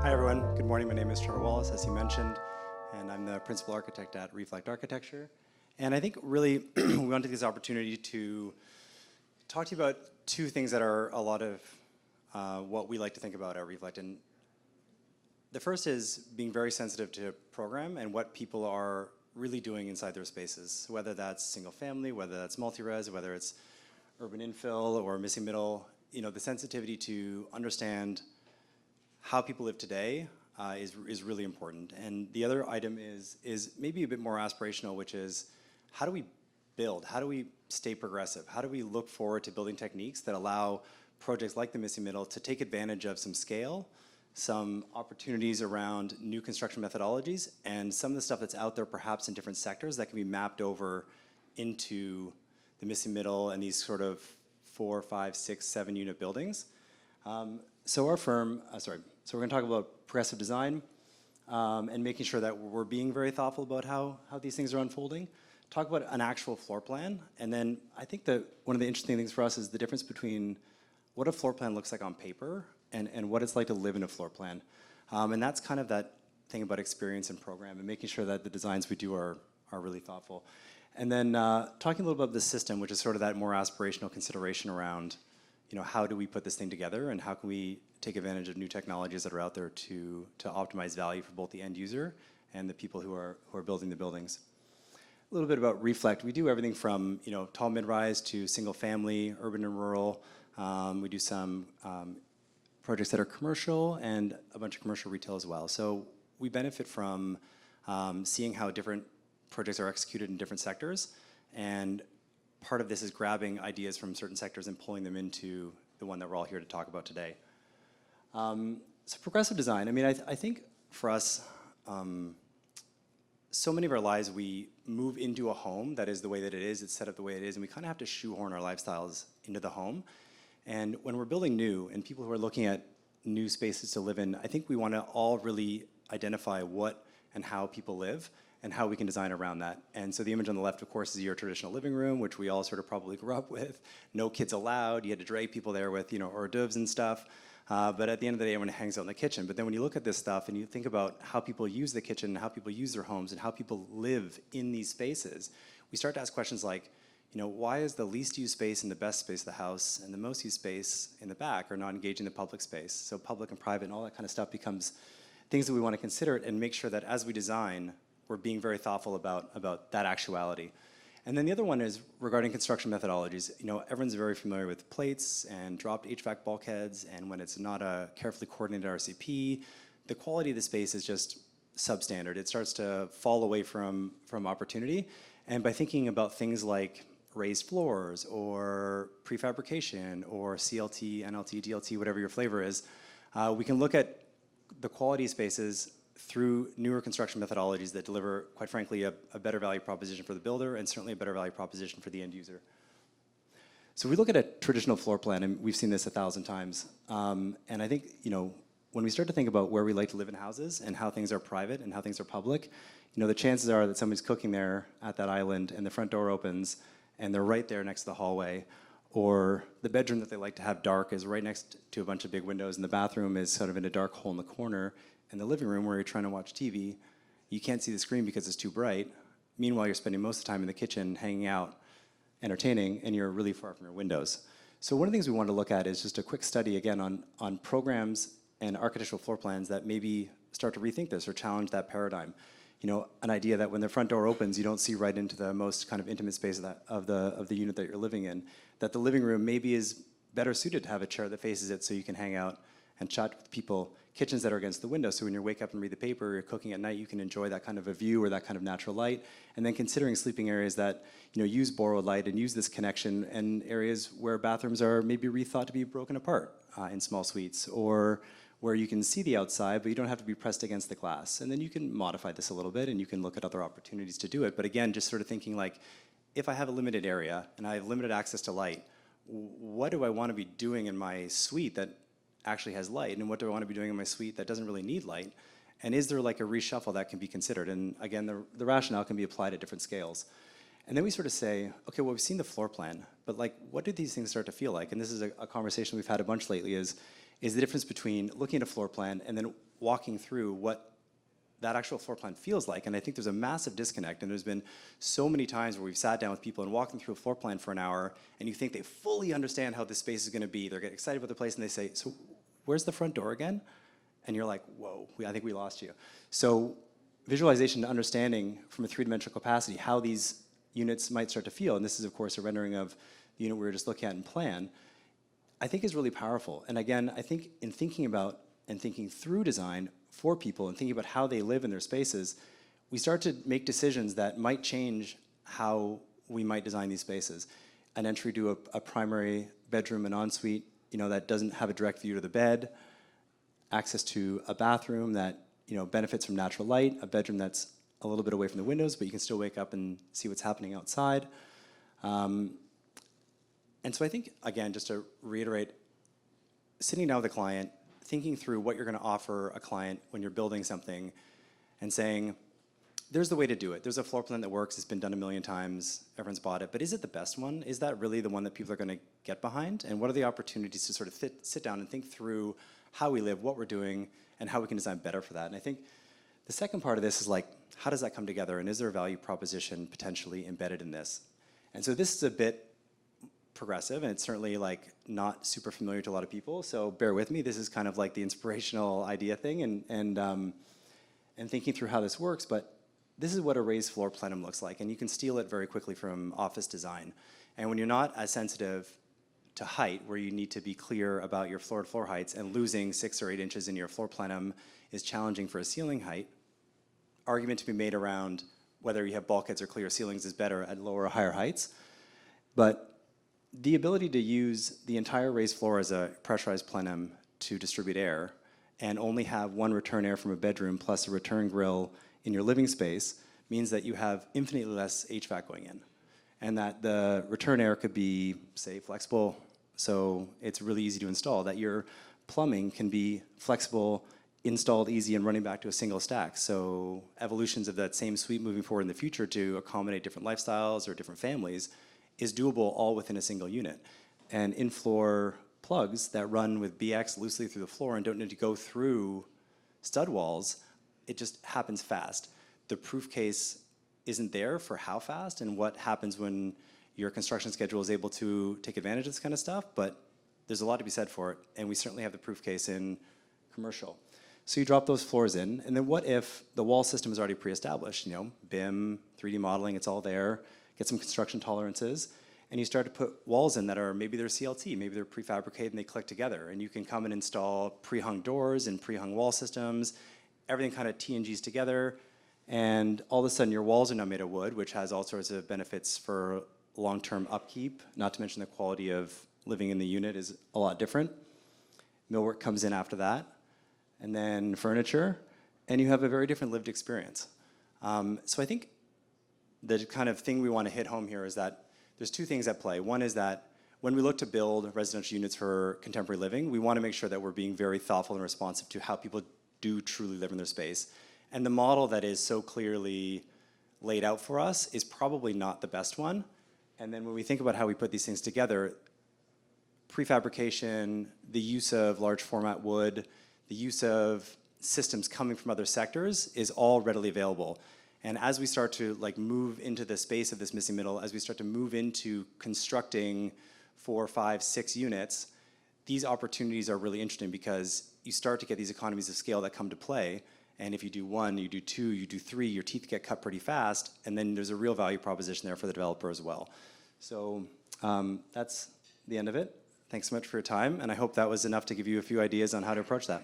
Hi everyone, good morning. My name is Trevor Wallace, as you mentioned, and I'm the principal architect at Reflect Architecture. And I think really we want to take this opportunity to talk to you about two things that are a lot of what we like to think about at Reflect. And the first is being very sensitive to program and what people are really doing inside their spaces, whether that's single family, whether that's multi-res, whether it's urban infill or missing middle. You know, the sensitivity to understand how people live today is really important. And the other item is maybe a bit more aspirational, which is how do we build? How do we stay progressive? How do we look forward to building techniques that allow projects like the missing middle to take advantage of some scale, some opportunities around new construction methodologies, and some of the stuff that's out there perhaps in different sectors that can be mapped over into the missing middle and these sort of 4, 5, 6, 7 unit buildings. So our firm, so we're going to talk about progressive design and making sure that we're being very thoughtful about how these things are unfolding. Talk about an actual floor plan, and then I think that one of the interesting things for us is the difference between what a floor plan looks like on paper and what it's like to live in a floor plan. And that's kind of that thing about experience and program and making sure that the designs we do are really thoughtful. And then talking a little bit about the system, which is sort of that more aspirational consideration around, you know, how do we put this thing together and how can we take advantage of new technologies that are out there to optimize value for both the end user and the people who are building the buildings. A little bit about Reflect. We do everything from, you know, tall mid-rise to single family, urban and rural. We do some projects that are commercial and a bunch of commercial retail as well. So we benefit from seeing how different projects are executed in different sectors, and part of this is grabbing ideas from certain sectors and pulling them into the one that we're all here to talk about today. So progressive design, I mean, I think for us, so many of our lives we move into a home that is the way that it is, it's set up the way it is, and we kind of have to shoehorn our lifestyles into the home. And when we're building new, and people who are looking at new spaces to live in, I think we want to all really identify what and how people live and how we can design around that. And so the image on the left, of course, is your traditional living room, which we all sort of probably grew up with. No kids allowed. You had to drag people there with, you know, hors d'oeuvres and stuff. But at the end of the day, everyone hangs out in the kitchen. But then when you look at this stuff and you think about how people use the kitchen, and how people use their homes, and how people live in these spaces, we start to ask questions like, you know, why is the least used space in the best space of the house and the most used space in the back are not engaging the public space? So public and private and all that kind of stuff becomes things that we want to consider and make sure that as we design, we're being very thoughtful about that actuality. And then the other one is regarding construction methodologies. You know, everyone's very familiar with plates and dropped HVAC bulkheads, and when it's not a carefully coordinated RCP, the quality of the space is just substandard. It starts to fall away from opportunity. And by thinking about things like raised floors or prefabrication or CLT, NLT, DLT, whatever your flavor is, we can look at the quality spaces through newer construction methodologies that deliver, quite frankly, a better value proposition for the builder and certainly a better value proposition for the end user. So we look at a traditional floor plan, and we've seen this 1,000 times. And I think, you know, when we start to think about where we like to live in houses and how things are private and how things are public, you know, the chances are that somebody's cooking there at that island and the front door opens and they're right there next to the hallway, or the bedroom that they like to have dark is right next to a bunch of big windows, and the bathroom is sort of in a dark hole in the corner. In the living room where you're trying to watch TV, you can't see the screen because it's too bright. Meanwhile, you're spending most of the time in the kitchen hanging out, entertaining, and you're really far from your windows. So one of the things we want to look at is just a quick study again on programs and architectural floor plans that maybe start to rethink this or challenge that paradigm. You know, an idea that when the front door opens, you don't see right into the most kind of intimate space of the unit that you're living in. That the living room maybe is better suited to have a chair that faces it so you can hang out and chat with people. Kitchens that are against the window, so when you wake up and read the paper, or you're cooking at night, you can enjoy that kind of a view or that kind of natural light. And then considering sleeping areas that, you know, use borrowed light and use this connection, and areas where bathrooms are maybe rethought to be broken apart in small suites, or where you can see the outside, but you don't have to be pressed against the glass. And then you can modify this a little bit, and you can look at other opportunities to do it. But again, just sort of thinking like, if I have a limited area and I have limited access to light, what do I want to be doing in my suite that actually has light, and what do I want to be doing in my suite that doesn't really need light? And is there like a reshuffle that can be considered? And again, the rationale can be applied at different scales. And then we sort of say, okay, well, we've seen the floor plan, but like, what do these things start to feel like? And this is a conversation we've had a bunch lately, is the difference between looking at a floor plan and then walking through what that actual floor plan feels like. And I think there's a massive disconnect, and there's been so many times where we've sat down with people and walking through a floor plan for an hour, and you think they fully understand how this space is going to be. They're getting excited about the place, and they say, so where's the front door again? And you're like, whoa, I think we lost you. So visualization to understanding from a three-dimensional capacity how these units might start to feel, and this is of course a rendering of the unit we were just looking at in plan, I think is really powerful. And again, I think in thinking about and thinking through design for people and thinking about how they live in their spaces, we start to make decisions that might change how we might design these spaces. An entry to a primary bedroom, an ensuite, that doesn't have a direct view to the bed, access to a bathroom that benefits from natural light, a bedroom that's a little bit away from the windows, but you can still wake up and see what's happening outside. And so I think, again, just to reiterate, sitting down with a client, thinking through what you're going to offer a client when you're building something, and saying, there's the way to do it. There's a floor plan that works. It's been done a million times. Everyone's bought it. But is it the best one? Is that really the one that people are going to get behind? And what are the opportunities to sort of sit down and think through how we live, what we're doing, and how we can design better for that? And I think the second part of this is like, how does that come together? And is there a value proposition potentially embedded in this? And so this is a bit progressive, and it's certainly like not super familiar to a lot of people, so bear with me. This is kind of like the inspirational idea thing, and thinking through how this works, but this is what a raised floor plenum looks like, and you can steal it very quickly from office design. And when you're not as sensitive to height, where you need to be clear about your floor-to-floor heights, and losing 6 or 8 inches in your floor plenum is challenging for a ceiling height, argument to be made around whether you have bulkheads or clear ceilings is better at lower or higher heights. But the ability to use the entire raised floor as a pressurized plenum to distribute air and only have one return air from a bedroom plus a return grill in your living space means that you have infinitely less HVAC going in, and that the return air could be, say, flexible, so it's really easy to install, that your plumbing can be flexible, installed easy, and running back to a single stack. So evolutions of that same suite moving forward in the future to accommodate different lifestyles or different families is doable all within a single unit. And in-floor plugs that run with BX loosely through the floor and don't need to go through stud walls, it just happens fast. The proof case isn't there for how fast and what happens when your construction schedule is able to take advantage of this kind of stuff, but there's a lot to be said for it, and we certainly have the proof case in commercial. So you drop those floors in, and then what if the wall system is already pre-established? BIM, 3D modeling, it's all there. Get some construction tolerances, and you start to put walls in that are, maybe they're CLT, maybe they're prefabricated and they click together, and you can come and install pre-hung doors and pre-hung wall systems, everything kind of T&Gs together, and all of a sudden your walls are now made of wood, which has all sorts of benefits for long-term upkeep, not to mention the quality of living in the unit is a lot different. Millwork comes in after that, and then furniture, and you have a very different lived experience. So I think the kind of thing we want to hit home here is that there's two things at play. One is that when we look to build residential units for contemporary living, we want to make sure that we're being very thoughtful and responsive to how people do truly live in their space. And the model that is so clearly laid out for us is probably not the best one. And then when we think about how we put these things together, prefabrication, the use of large format wood, the use of systems coming from other sectors is all readily available. And as we start to move into the space of this missing middle, as we start to move into constructing 4, 5, 6 units, these opportunities are really interesting because you start to get these economies of scale that come to play. And if you do 1, you do 2, you do 3, your teeth get cut pretty fast, and then there's a real value proposition there for the developer as well. So that's the end of it. Thanks so much for your time, and I hope that was enough to give you a few ideas on how to approach that.